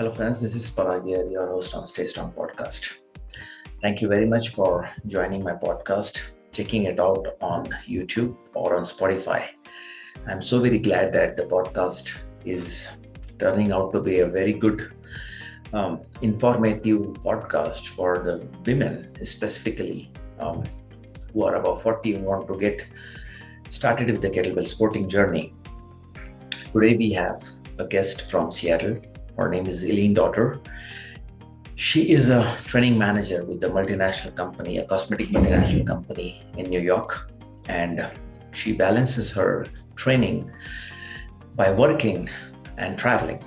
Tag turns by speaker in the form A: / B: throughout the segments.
A: Hello, friends. This is Parag Mhetre, your host on Stay Strong podcast. Thank you very much for joining my podcast, checking it out on YouTube or on Spotify. I'm so very glad that the podcast is turning out to be a very good, informative podcast for the women, specifically who are above 40 and want to get started with the kettlebell sporting journey. Today, we have a guest from Seattle. Her name is Eileen Dotter. She is a training manager with the multinational company, a cosmetic multinational company in New York. And she balances her training by working and traveling.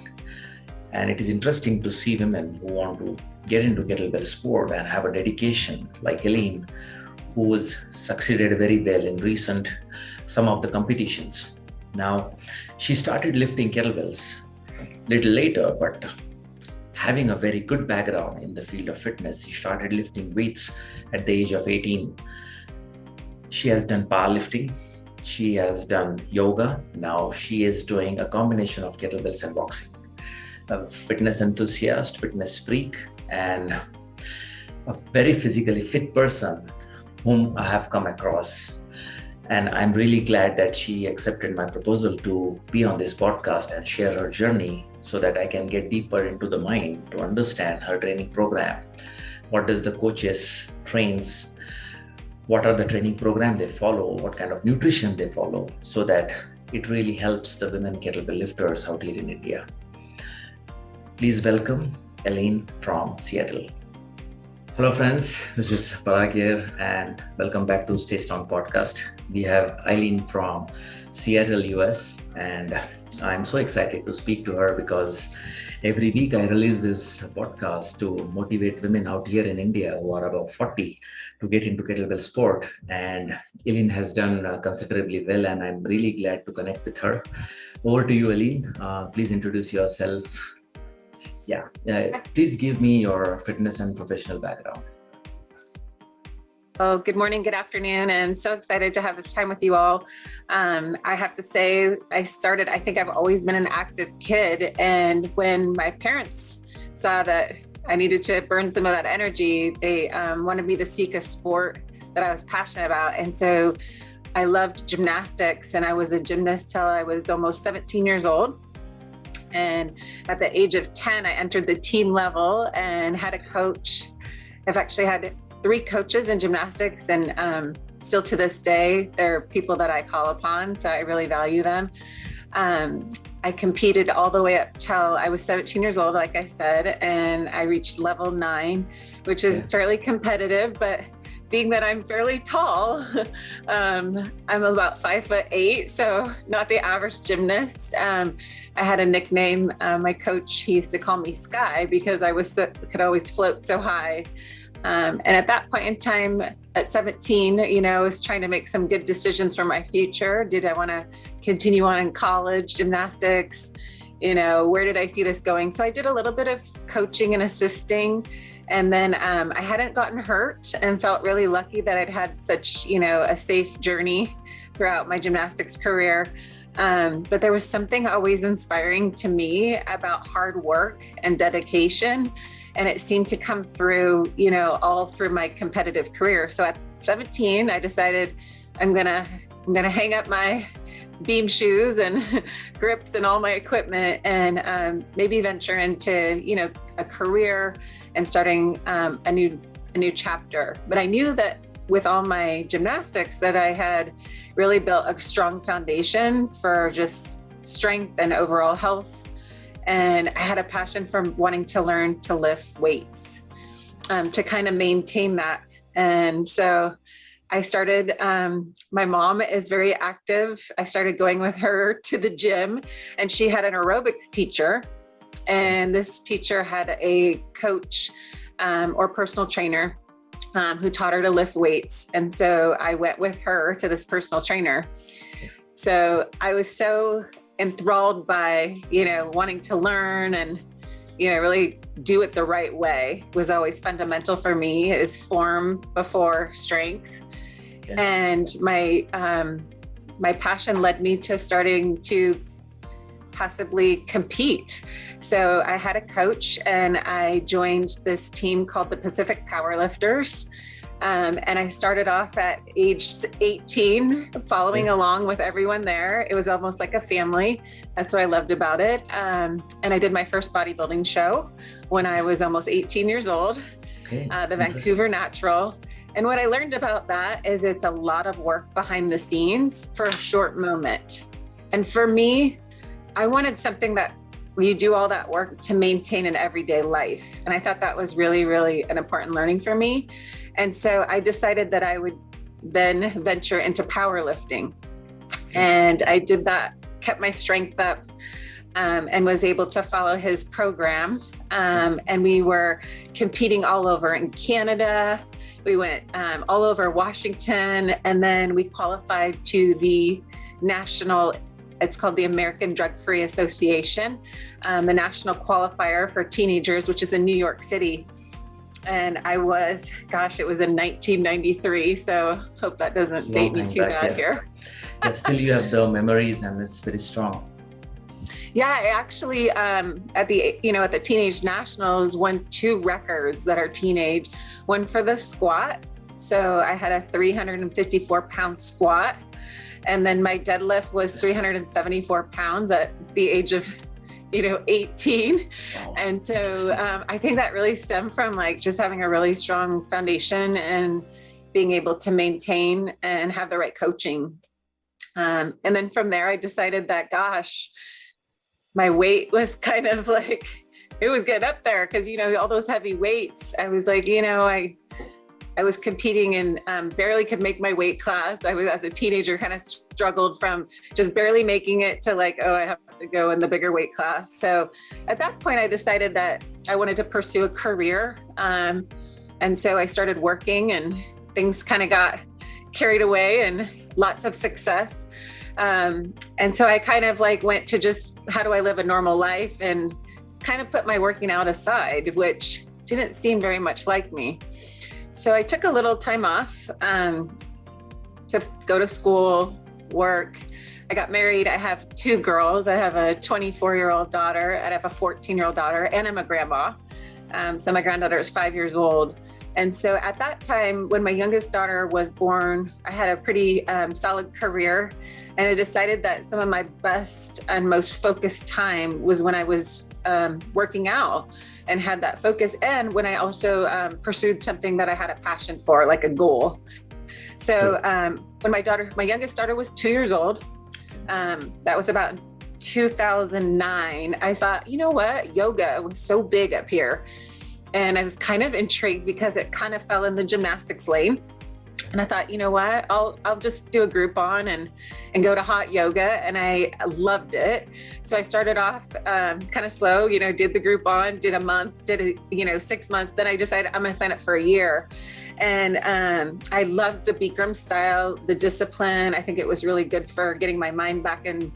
A: And it is interesting to see women who want to get into kettlebell sport and have a dedication like Eileen, who has succeeded very well in some of the competitions. Now, she started lifting kettlebells little later, but having a very good background in the field of fitness, she started lifting weights at the age of 18. She has done powerlifting, she has done yoga. Now she is doing a combination of kettlebells and boxing. A fitness enthusiast, fitness freak, and a very physically fit person whom I have come across. And I'm really glad that she accepted my proposal to be on this podcast and share her journey so that I can get deeper into the mind to understand her training program. What does the coaches trains? What are the training program they follow? What kind of nutrition they follow? So that it really helps the women kettlebell lifters out here in India. Please welcome Eileen from Seattle. Hello friends, this is Parag here and welcome back to Stay Strong podcast. We have Eileen from Seattle, US, and I'm so excited to speak to her because every week I release this podcast to motivate women out here in India who are about 40 to get into kettlebell sport. And Eileen has done considerably well, and I'm really glad to connect with her. Over to you, Eileen. Please introduce yourself. Please give me your fitness and professional background.
B: Oh, good morning, good afternoon, and so excited to have this time with you all. I have to say, I think I've always been an active kid, and when my parents saw that I needed to burn some of that energy, they wanted me to seek a sport that I was passionate about. And so I loved gymnastics, and I was a gymnast till I was almost 17 years old. And at the age of 10, I entered the team level and had a coach. I've actually had 3 coaches in gymnastics, and still to this day, they're people that I call upon, so I really value them. I competed all the way up till I was 17 years old, like I said, and I reached level 9, which is fairly competitive, but being that I'm fairly tall, I'm about 5'8", so not the average gymnast. I had a nickname. My coach, he used to call me Sky because I could always float so high. And at that point in time, at 17, I was trying to make some good decisions for my future. Did I want to continue on in college, gymnastics? Where did I see this going? So I did a little bit of coaching and assisting. And then I hadn't gotten hurt and felt really lucky that I'd had such, a safe journey throughout my gymnastics career. But there was something always inspiring to me about hard work and dedication. And it seemed to come through, all through my competitive career. So at 17, I decided I'm gonna hang up my beam shoes and grips and all my equipment and maybe venture into, a career and starting a new chapter. But I knew that with all my gymnastics that I had really built a strong foundation for just strength and overall health. And I had a passion for wanting to learn to lift weights, to kind of maintain that. And so I started, my mom is very active. I started going with her to the gym, and she had an aerobics teacher. And this teacher had a coach or personal trainer who taught her to lift weights. And so I went with her to this personal trainer. So I was so enthralled by, wanting to learn and, really do it the right way was always fundamental for me, is form before strength. Yeah. And my passion led me to starting to possibly compete. So I had a coach and I joined this team called the Pacific Powerlifters. And I started off at age 18, following along with everyone there. It was almost like a family. That's what I loved about it. And I did my first bodybuilding show when I was almost 18 years old, the Vancouver Natural. And what I learned about that is it's a lot of work behind the scenes for a short moment. And for me, I wanted something that you do all that work to maintain an everyday life. And I thought that was really, really an important learning for me. And so I decided that I would then venture into powerlifting. And I did that, kept my strength up, and was able to follow his program. And we were competing all over in Canada. We went all over Washington, and then we qualified to the national, it's called the American Drug-Free Association, the national qualifier for teenagers, which is in New York City. And I was, it was in 1993. So hope that doesn't date me too bad here.
A: Yeah, still you have the memories and it's very strong.
B: Yeah, I actually, at the Teenage Nationals, won 2 records that are teenage. One for the squat. So I had a 354-pound squat. And then my deadlift was 374 pounds at the age of 18. Wow. And so I think that really stemmed from like just having a really strong foundation and being able to maintain and have the right coaching. And then from there, I decided that, my weight was kind of like, it was getting up there because, all those heavy weights. I was like, I was competing and barely could make my weight class. I was, as a teenager, kind of struggled from just barely making it to like, oh, I have to go in the bigger weight class. So at that point, I decided that I wanted to pursue a career. And so I started working and things kind of got carried away and lots of success. And so I kind of like went to just, how do I live a normal life, and kind of put my working out aside, which didn't seem very much like me. So I took a little time off to go to school, work. I got married. I have 2 girls. I have a 24-year-old daughter, and I have a 14-year-old daughter, and I'm a grandma. So my granddaughter is 5 years old. And so at that time, when my youngest daughter was born, I had a pretty solid career. And I decided that some of my best and most focused time was when I was working out and had that focus, and when I also pursued something that I had a passion for, like a goal. So when my youngest daughter was 2 years old, that was about 2009, I thought, you know what, yoga was so big up here. And I was kind of intrigued because it kind of fell in the gymnastics lane. And I thought, you know what, I'll just do a Groupon and go to hot yoga. And I loved it. So I started off kind of slow, did the Groupon, did a month, did 6 months. Then I decided I'm going to sign up for a year. And I loved the Bikram style, the discipline. I think it was really good for getting my mind back and,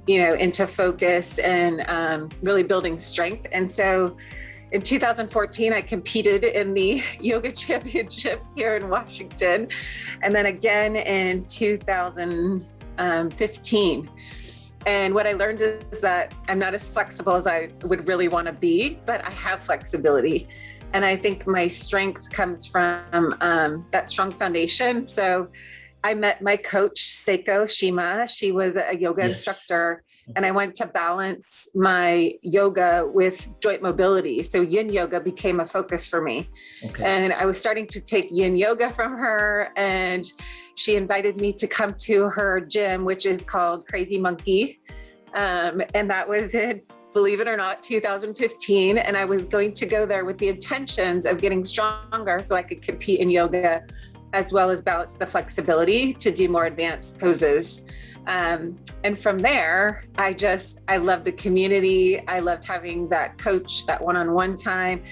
B: into focus and really building strength. And so in 2014, I competed in the yoga championships here in Washington. And then again in 2015. And what I learned is that I'm not as flexible as I would really want to be, but I have flexibility. And I think my strength comes from that strong foundation. So I met my coach, Saiko Shima. She was a yoga instructor. And I went to balance my yoga with joint mobility. So yin yoga became a focus for me. And I was starting to take yin yoga from her. And she invited me to come to her gym, which is called Crazy Monkey. And that was in, believe it or not, 2015. And I was going to go there with the intentions of getting stronger so I could compete in yoga, as well as balance the flexibility to do more advanced poses. And from there, I loved the community. I loved having that coach, that one-on-one time.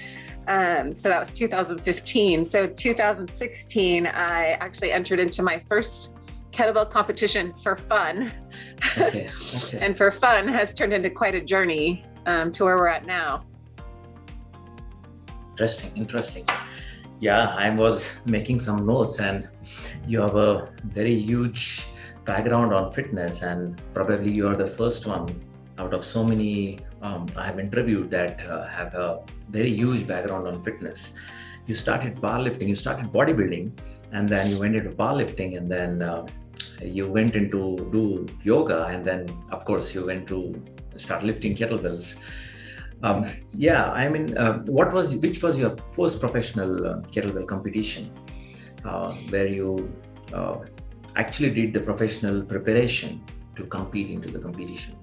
B: So that was 2015. So 2016, I actually entered into my first kettlebell competition for fun. And for fun has turned into quite a journey to where we're at now.
A: Interesting. Yeah, I was making some notes, and you have a very huge background on fitness, and probably you are the first one out of so many I have interviewed that have a very huge background on fitness. You started powerlifting, you started bodybuilding, and then you went into powerlifting, and then you went into do yoga, and then of course you went to start lifting kettlebells. Yeah, I mean, which was your first professional kettlebell competition where you uh, actually did the professional preparation to compete into the competition?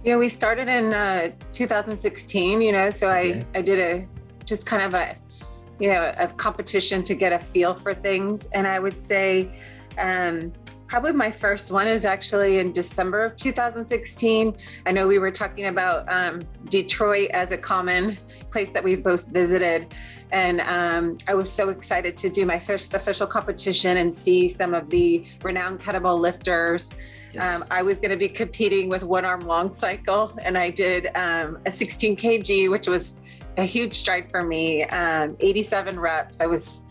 B: We started in 2016, so
A: Okay.
B: I did just kind of a competition to get a feel for things. And I would say probably my first one is actually in December of 2016. I know we were talking about Detroit as a common place that we've both visited. And I was so excited to do my first official competition and see some of the renowned kettlebell lifters.
A: Yes.
B: I was going to be competing with one arm long cycle, and I did a 16 kg, which was a huge stride for me. 87 reps. I was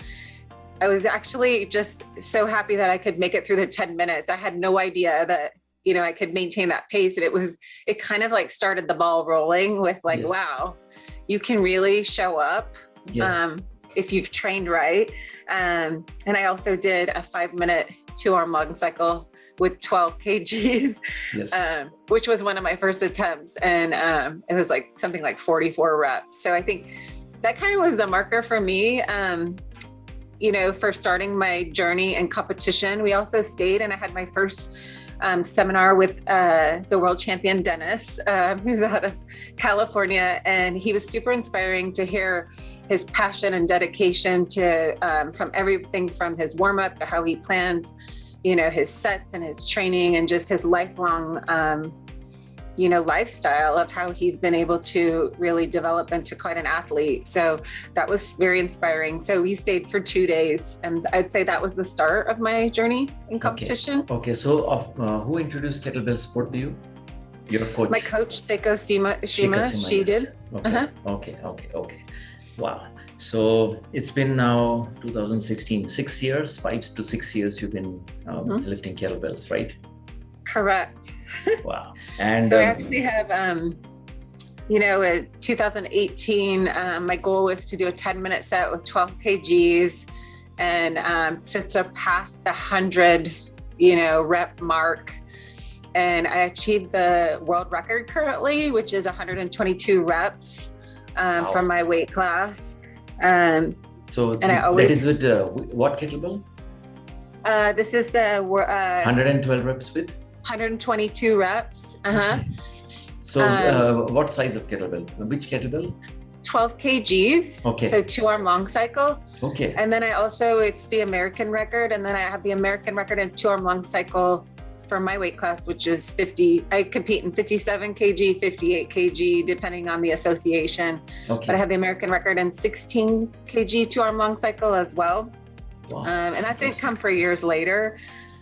B: actually just so happy that I could make it through the 10 minutes. I had no idea that, I could maintain that pace. And it kind of like started the ball rolling with like,
A: Yes.
B: wow, you can really show up.
A: Yes.
B: If you've trained right. And I also did a 5-minute 2-arm long cycle with 12 kgs,
A: Yes.
B: which was one of my first attempts. And it was like something like 44 reps. So I think that kind of was the marker for me, for starting my journey in competition. We also stayed, and I had my first seminar with the world champion Dennis, who's out of California. And he was super inspiring to hear his passion and dedication to from everything from his warm-up to how he plans his sets and his training, and just his lifelong lifestyle of how he's been able to really develop into quite an athlete. So that was very inspiring. So we stayed for 2 days, and I'd say that was the start of my journey in competition.
A: Okay. So who introduced Kettlebell Sport to you? Your coach?
B: My coach, Saiko Shima,
A: Saiko
B: she
A: yes.
B: did.
A: Okay. Okay. Wow. So it's been now 2016, 6 years, 5 to 6 years you've been lifting kettlebells, right?
B: Correct.
A: Wow. And
B: so I actually have, in 2018, my goal was to do a 10-minute set with 12 kgs and to surpass the 100, rep mark. And I achieved the world record currently, which is 122 reps from my weight class.
A: So
B: and I always,
A: that is with what kettlebell?
B: This is the
A: 112 reps with?
B: 122 reps.
A: Okay. So what size of kettlebell? Which kettlebell?
B: 12 kgs. Okay. So 2-arm long cycle.
A: Okay.
B: And then it's the American record. And then I have the American record in 2-arm long cycle for my weight class, which is 50. I compete in 57 kg, 58 kg, depending on the association.
A: Okay.
B: But I have the American record in 16 kg 2-arm long cycle as well.
A: Wow.
B: And that did come for years later.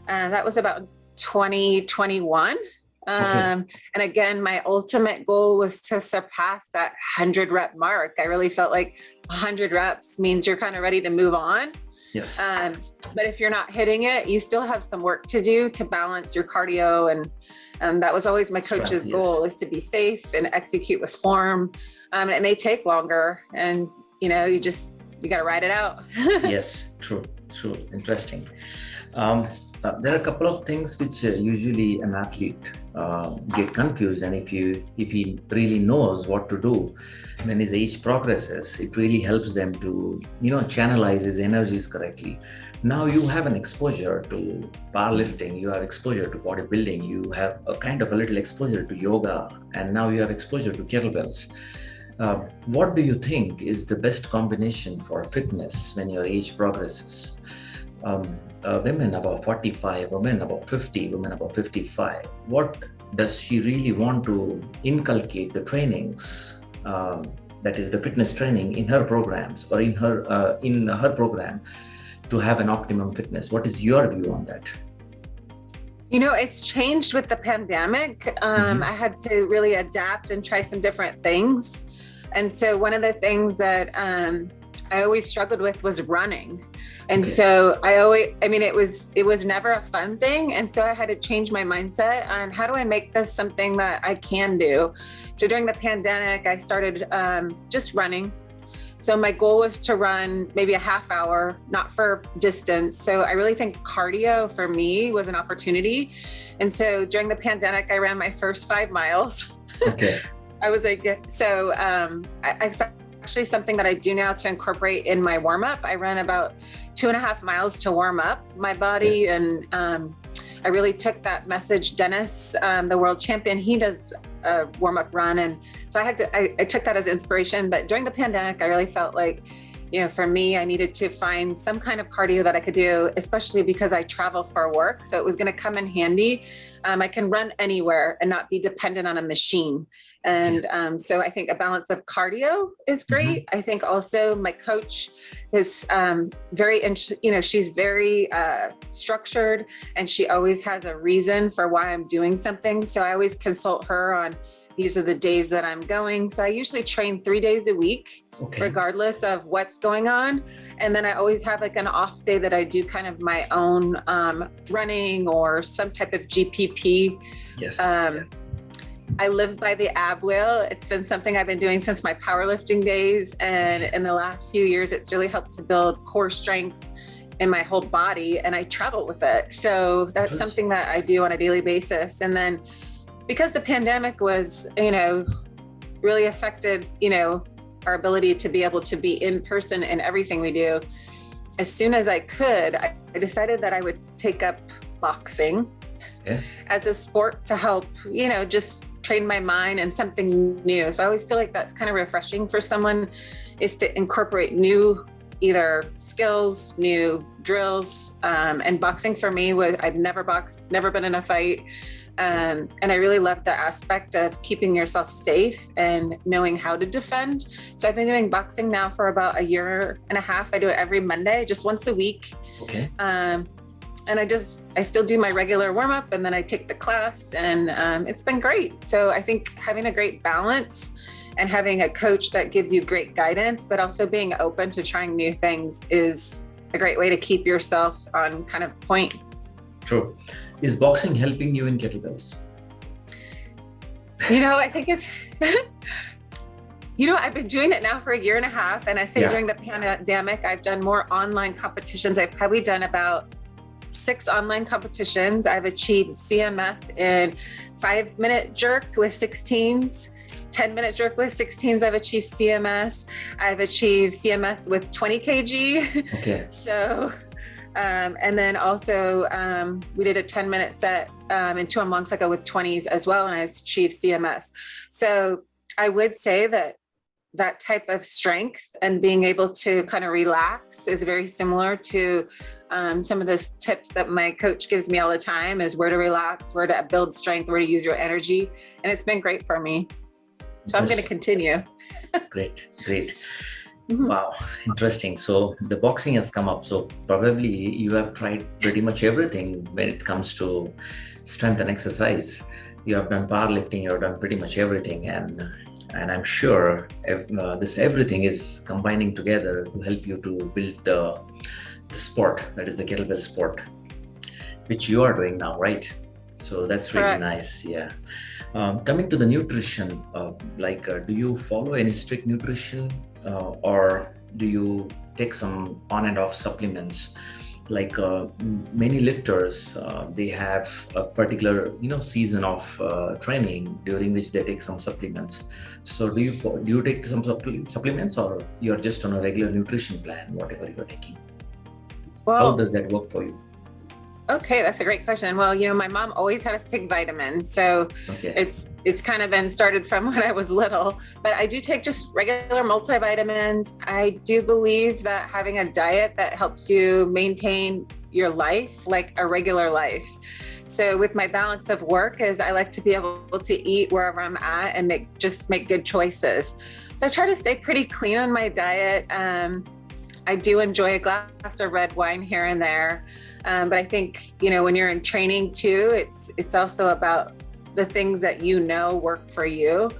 B: That was about 2021. And again, my ultimate goal was to surpass that 100 rep mark. I really felt like 100 reps means you're kind of ready to move on.
A: Yes.
B: But if you're not hitting it, you still have some work to do to balance your cardio. And that was always my coach's goal, is to be safe and execute with form. It may take longer, and you got to ride it out.
A: Yes, true. Interesting. There are a couple of things which usually an athlete get confused, and if he really knows what to do when his age progresses, it really helps them to channelize his energies correctly. Now you have an exposure to powerlifting, you have exposure to bodybuilding, you have a kind of a little exposure to yoga, and now you have exposure to kettlebells. What do you think is the best combination for fitness when your age progresses? Women above 45, women above 50, women above 55, what does she really want to inculcate the trainings, that is the fitness training in her programs or in her program to have an optimum fitness? What is your view on that?
B: It's changed with the pandemic. I had to really adapt and try some different things. And so one of the things that I always struggled with was running. And
A: Okay.
B: so it was never a fun thing. And so I had to change my mindset on how do I make this something that I can do. So during the pandemic, I started just running. So my goal was to run maybe a half hour, not for distance. So I really think cardio for me was an opportunity. And so during the pandemic, I ran my first 5 miles.
A: Okay.
B: I was like, it's actually something that I do now to incorporate in my warm up. I ran about 2.5 miles to warm up my body. And I really took that message. Dennis, the world champion, he does a warm up run. And so I took that as inspiration. But during the pandemic, I really felt like, for me, I needed to find some kind of cardio that I could do, especially because I travel for work. So it was going to come in handy. I can run anywhere and not be dependent on a machine. And so I think a balance of cardio is great. I think also my coach is she's very structured, and she always has a reason for why I'm doing something. So I always consult her on these are the days that I'm going. So I usually train 3 days a week, regardless of what's going on. And then I always have like an off day that I do kind of my own running or some type of GPP.
A: Yes.
B: I live by the ab wheel. It's been something I've been doing since my powerlifting days. And in the last few years, it's really helped to build core strength in my whole body, and I travel with it. So that's something that I do on a daily basis. And then because the pandemic was, really affected, our ability to be able to be in person in everything we do, as soon as I could, I decided that I would take up boxing as a sport to help, just train my mind and something new. So I always feel like that's kind of refreshing for someone, is to incorporate new either skills, new drills. And boxing for me was, I've never boxed, never been in a fight. And I really love the aspect of keeping yourself safe and knowing how to defend. So I've been doing boxing now for about 1.5 years. I do it every Monday, just once a week.
A: Okay.
B: And I still do my regular warm up, and then I take the class, and it's been great. So I think having a great balance and having a coach that gives you great guidance, but also being open to trying new things is a great way to keep yourself on kind of point.
A: True. Is boxing helping you in kettlebells?
B: I think it's, I've been doing it now for 1.5 years. And I say during the pandemic, I've done more online competitions. I've probably done about 6 online competitions. I've achieved CMS in 5-minute jerk with 16s, 10-minute jerk with 16s. I've achieved CMS. I've achieved CMS with 20 kg.
A: Okay.
B: So, and then also we did a 10-minute set in 2 months ago with 20s as well, and I achieved CMS. So I would say that type of strength and being able to kind of relax is very similar to some of the tips that my coach gives me all the time, is where to relax, where to build strength, where to use your energy. And it's been great for me. So I'm going to continue.
A: Great. Wow, interesting. So the boxing has come up. So probably you have tried pretty much everything when it comes to strength and exercise. You have done powerlifting, you have done pretty much everything. And I'm sure this everything is combining together to help you to build the sport, that is the kettlebell sport, which you are doing now, right? So that's really nice. Yeah. Coming to the nutrition, do you follow any strict nutrition or do you take some on and off supplements? Like many lifters, they have a particular season of training during which they take some supplements. So do you take some supplements, or you're just on a regular nutrition plan, whatever you're taking?
B: Well,
A: how does that work for you?
B: Okay, that's a great question. Well, my mom always had us take vitamins. So it's kind of been started from when I was little, but I do take just regular multivitamins. I do believe that having a diet that helps you maintain your life, like a regular life. So with my balance of work is I like to be able to eat wherever I'm at and make good choices. So I try to stay pretty clean on my diet. I do enjoy a glass of red wine here and there. But I think, when you're in training too, it's also about the things that work for you.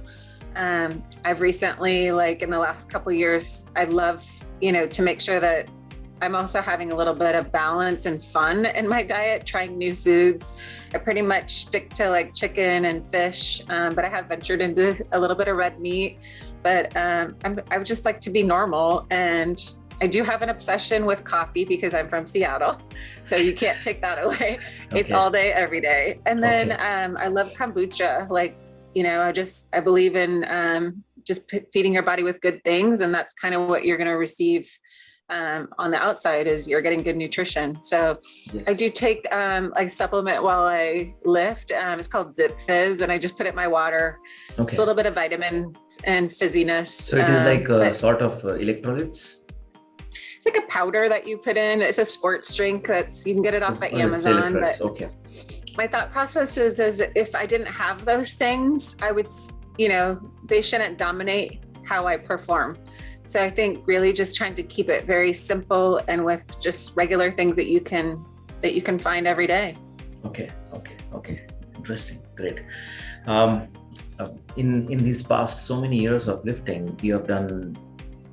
B: I've recently, like in the last couple of years, I love, to make sure that I'm also having a little bit of balance and fun in my diet, trying new foods. I pretty much stick to like chicken and fish, but I have ventured into a little bit of red meat. But I would just like to be normal. And I do have an obsession with coffee because I'm from Seattle. So you can't take that away.
A: Okay.
B: It's all day, every day. And then
A: Okay.
B: I love kombucha. Like, I believe in just feeding your body with good things. And that's kind of what you're going to receive on the outside is you're getting good nutrition. So
A: Yes.
B: I do take like supplement while I lift. It's called Zip Fizz, and I just put it in my water.
A: Okay.
B: It's a little bit of vitamin and fizziness.
A: So it is like a sort of electrolytes?
B: It's like a powder that you put in. It's a sports drink you can get it off at Amazon. But
A: okay.
B: my thought process is if I didn't have those things, I would, they shouldn't dominate how I perform. So I think really just trying to keep it very simple and with just regular things that you can find every day.
A: Okay. Interesting. Great. In these past so many years of lifting, you have done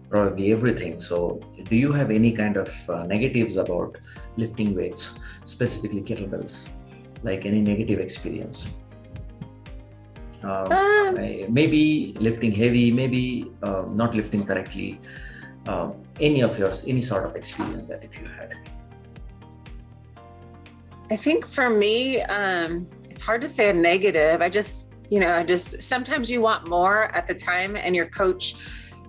A: probably everything. So do you have any kind of negatives about lifting weights, specifically kettlebells, like any negative experience? Maybe lifting heavy, maybe not lifting correctly. Any sort of experience that if you had?
B: I think for me, it's hard to say a negative. I just sometimes you want more at the time, and your coach,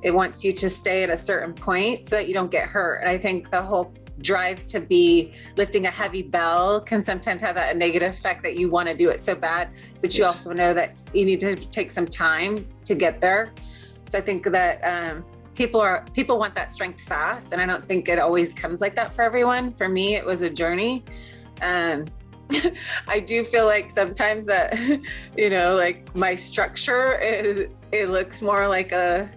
B: it wants you to stay at a certain point so that you don't get hurt. And I think the whole drive to be lifting a heavy bell can sometimes have that negative effect that you want to do it so bad, but you also know that you need to take some time to get there. So I think that people want that strength fast, and I don't think it always comes like that for everyone. For me, it was a journey. I do feel like sometimes that, like my structure it looks more like a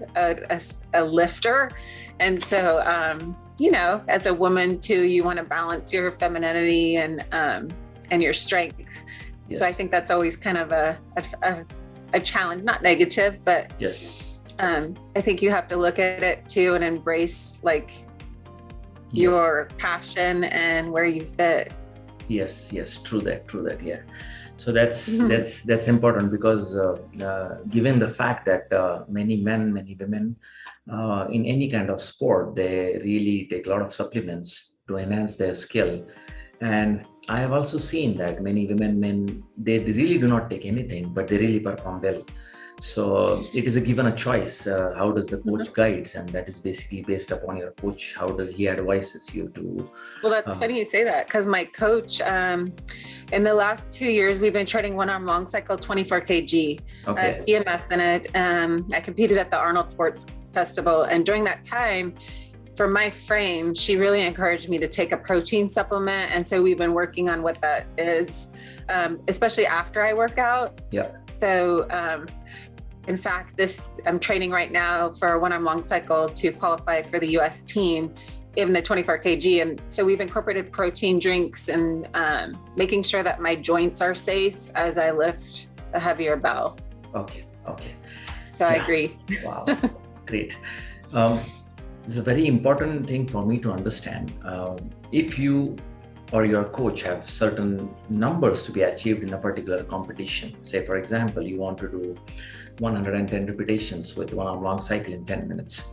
B: lifter. And so, as a woman too, you want to balance your femininity and your strength. Yes. So I think that's always kind of a challenge, not negative, but
A: yes.
B: I think you have to look at it too and embrace like your passion and where you fit.
A: Yes, true that, yeah. So that's important because given the fact that many men, many women in any kind of sport, they really take a lot of supplements to enhance their skill. And I have also seen that many women, men, they really do not take anything, but they really perform well. So it is given a choice. How does the coach guides, and that is basically based upon your coach. How does he advises you to?
B: Well, that's funny you say that, because my coach, in the last 2 years, we've been training one-arm long cycle 24 kg, CMS in it. I competed at the Arnold Sports Festival, and during that time, for my frame, she really encouraged me to take a protein supplement, and so we've been working on what that is, especially after I work out.
A: Yeah.
B: So. In fact, I'm training right now for a one-arm long cycle to qualify for the US team in the 24 kg. And so we've incorporated protein drinks and making sure that my joints are safe as I lift a heavier bell.
A: Okay.
B: So I agree.
A: Wow, great. It's a very important thing for me to understand. If you or your coach have certain numbers to be achieved in a particular competition, say for example, you want to do 110 repetitions with one-arm long cycle in 10 minutes.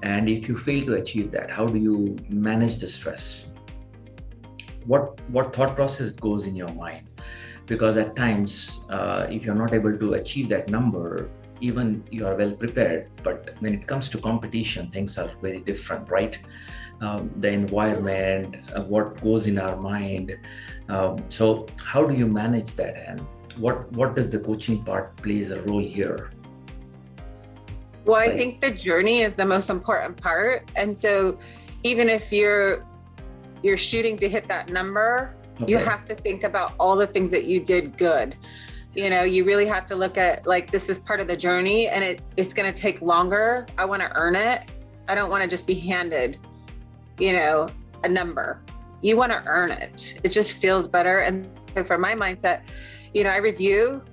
A: And if you fail to achieve that, how do you manage the stress? What thought process goes in your mind? Because at times, if you're not able to achieve that number, even you are well prepared, but when it comes to competition, things are very different, right? The environment, what goes in our mind. So how do you manage that? And what does the coaching part plays a role here?
B: Well, I think the journey is the most important part. And so even if you're shooting to hit that number, you have to think about all the things that you did good. You really have to look at like, this is part of the journey, and it's going to take longer. I want to earn it. I don't want to just be handed, a number. You want to earn it. It just feels better. And so for my mindset, I review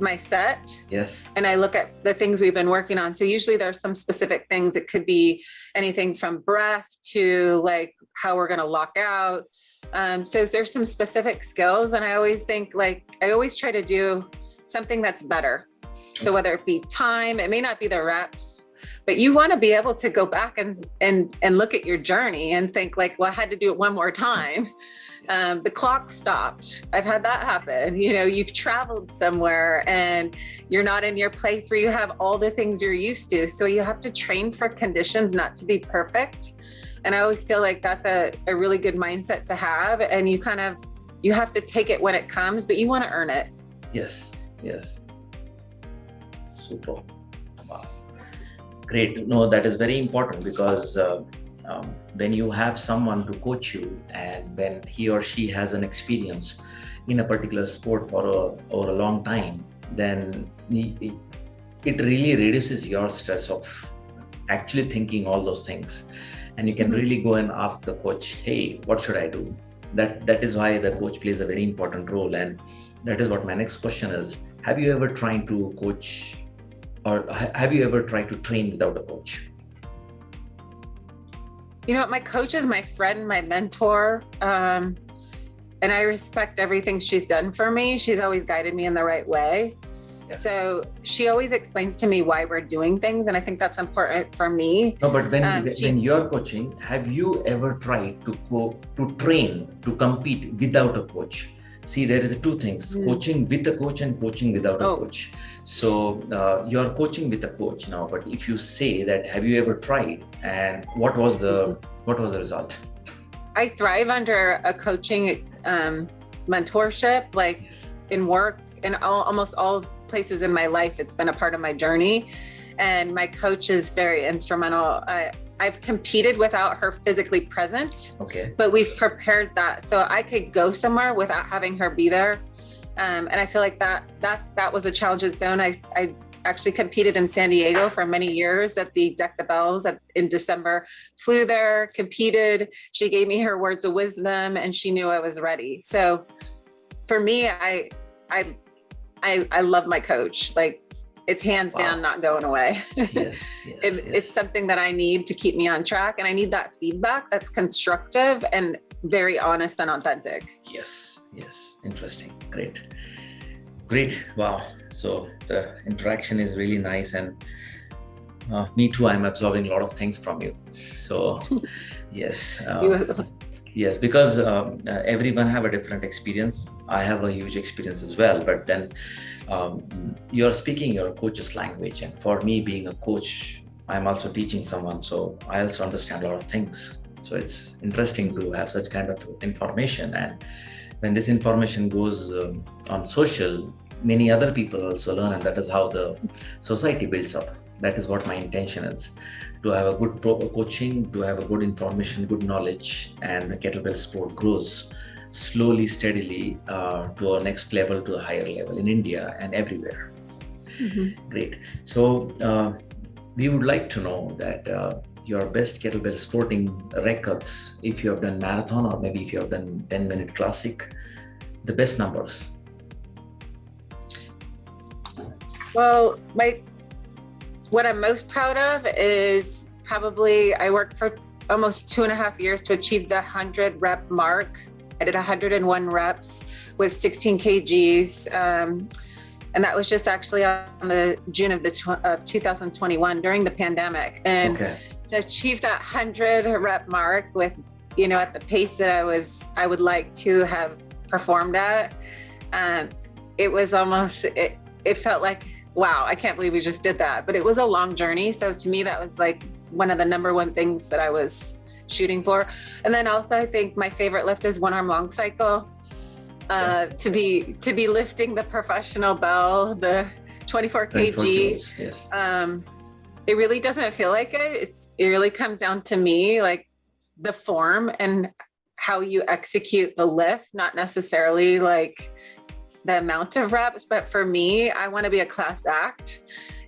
B: my set
A: Yes.
B: and I look at the things we've been working on. So usually there's some specific things. It could be anything from breath to like how we're going to lock out. So there's some specific skills, and I always think like, I always try to do something that's better. So whether it be time, it may not be the reps, but you want to be able to go back and look at your journey and think like, well, I had to do it one more time. The clock stopped. I've had that happen. You know, you've traveled somewhere and you're not in your place where you have all the things you're used to. So you have to train for conditions not to be perfect. And I always feel like that's a really good mindset to have. And you have to take it when it comes, but you want to earn it.
A: Yes. Yes. Super. Wow. Great. No, that is very important because when you have someone to coach you, and when he or she has an experience in a particular sport for a long time, then it really reduces your stress of actually thinking all those things. And you can really go and ask the coach, hey, what should I do? That is why the coach plays a very important role. And that is what my next question is. Have you ever tried to coach, or have you ever tried to train without a coach?
B: You know, my coach is my friend, my mentor. And I respect everything she's done for me. She's always guided me in the right way. Yeah. So she always explains to me why we're doing things. And I think that's important for me.
A: No, but when you're coaching, have you ever tried to train, to compete without a coach? See, there is two things, coaching with a coach and coaching without a coach. So you're coaching with a coach now, but if you say that, have you ever tried, and what was the result?
B: I thrive under a coaching mentorship, like in work, in almost all places in my life. It's been a part of my journey, and my coach is very instrumental. I've competed without her physically present, but we've prepared that so I could go somewhere without having her be there. And I feel like that was a challenge in its own. I actually competed in San Diego for many years at the Kettlebells in December, flew there, competed. She gave me her words of wisdom and she knew I was ready. So for me, I love my coach. Like, it's hands down not going away. It's something that I need to keep me on track, and I need that feedback that's constructive and very honest and authentic.
A: Yes. Interesting. Great. Wow. So the interaction is really nice, and me too, I'm absorbing a lot of things from you. So yes. Yes, because everyone have a different experience. I have a huge experience as well, but then you're speaking your coach's language. And for me, being a coach, I'm also teaching someone. So I also understand a lot of things. So it's interesting to have such kind of information. And when this information goes on social, many other people also learn, and that is how the society builds up. That is what my intention is, to have a good coaching, to have a good information, good knowledge, and the kettlebell sport grows slowly, steadily to a next level, to a higher level in India and everywhere. Great. So we would like to know that your best kettlebell sporting records, if you have done marathon or maybe if you have done 10-minute classic, the best numbers.
B: Well, what I'm most proud of is probably I worked for almost 2.5 years to achieve the 100 rep mark. I did 101 reps with 16 kgs. And that was just actually on the June of 2021 during the pandemic. And to achieve that 100 rep mark with, you know, at the pace that I would like to have performed at, it was almost, it felt like, wow, I can't believe we just did that. But it was a long journey. So to me, that was like one of the number one things that I was shooting for. And then also I think my favorite lift is one arm long cycle. To be lifting the professional bell, the 24 kg.
A: Yes.
B: It really doesn't feel like it. It really comes down to me, like the form and how you execute the lift, not necessarily like the amount of reps, but for me, I want to be a class act,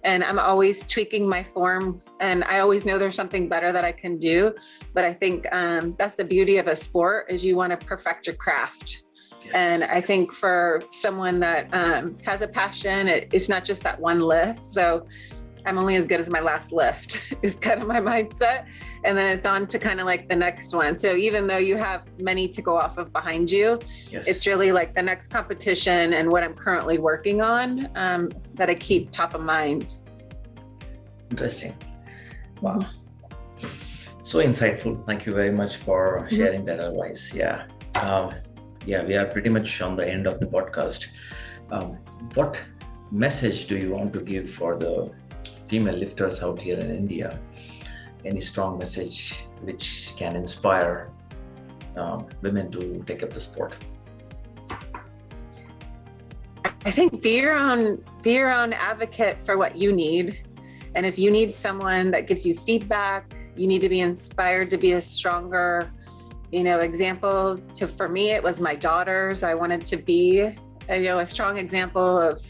B: and I'm always tweaking my form, and I always know there's something better that I can do. But I think that's the beauty of a sport, is you want to perfect your craft.
A: Yes.
B: And I think for someone that has a passion, it's not just that one lift. So I'm only as good as my last lift is kind of my mindset. And then it's on to kind of like the next one. So even though you have many to go off of behind you,
A: Yes.
B: it's really like the next competition and what I'm currently working on that I keep top of mind.
A: Interesting. Wow. So insightful. Thank you very much for sharing that advice. Yeah. We are pretty much on the end of the podcast. What message do you want to give for the female lifters out here in India? Any strong message which can inspire women to take up the sport?
B: I think be your own advocate for what you need. And if you need someone that gives you feedback, you need to be inspired to be a stronger, example. For me, it was my daughters. I wanted to be, a strong example of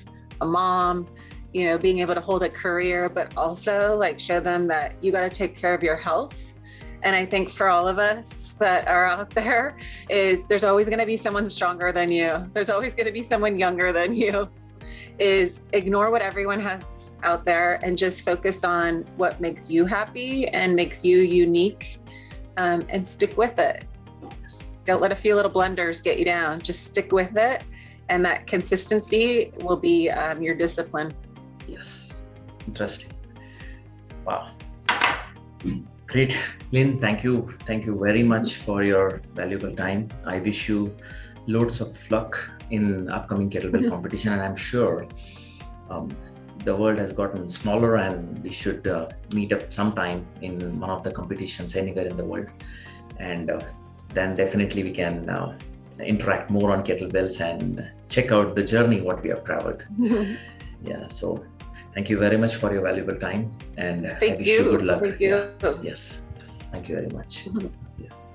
B: a mom, being able to hold a career, but also like show them that you got to take care of your health. And I think for all of us that are out there there's always going to be someone stronger than you. There's always going to be someone younger than you. Ignore what everyone has out there and just focus on what makes you happy and makes you unique, and stick with it. Don't let a few little blunders get you down. Just stick with it, and that consistency will be your discipline.
A: Yes. Interesting. Wow. Great. Lynn, thank you very much for your valuable time. I wish you loads of luck in upcoming kettlebell competition, and I'm sure the world has gotten smaller, and we should meet up sometime in one of the competitions anywhere in the world, and then definitely we can interact more on kettlebells and check out the journey what we have traveled. Yeah, so thank you very much for your valuable time, and I wish you good luck.
B: Thank you.
A: Yes, thank you very much. Yes.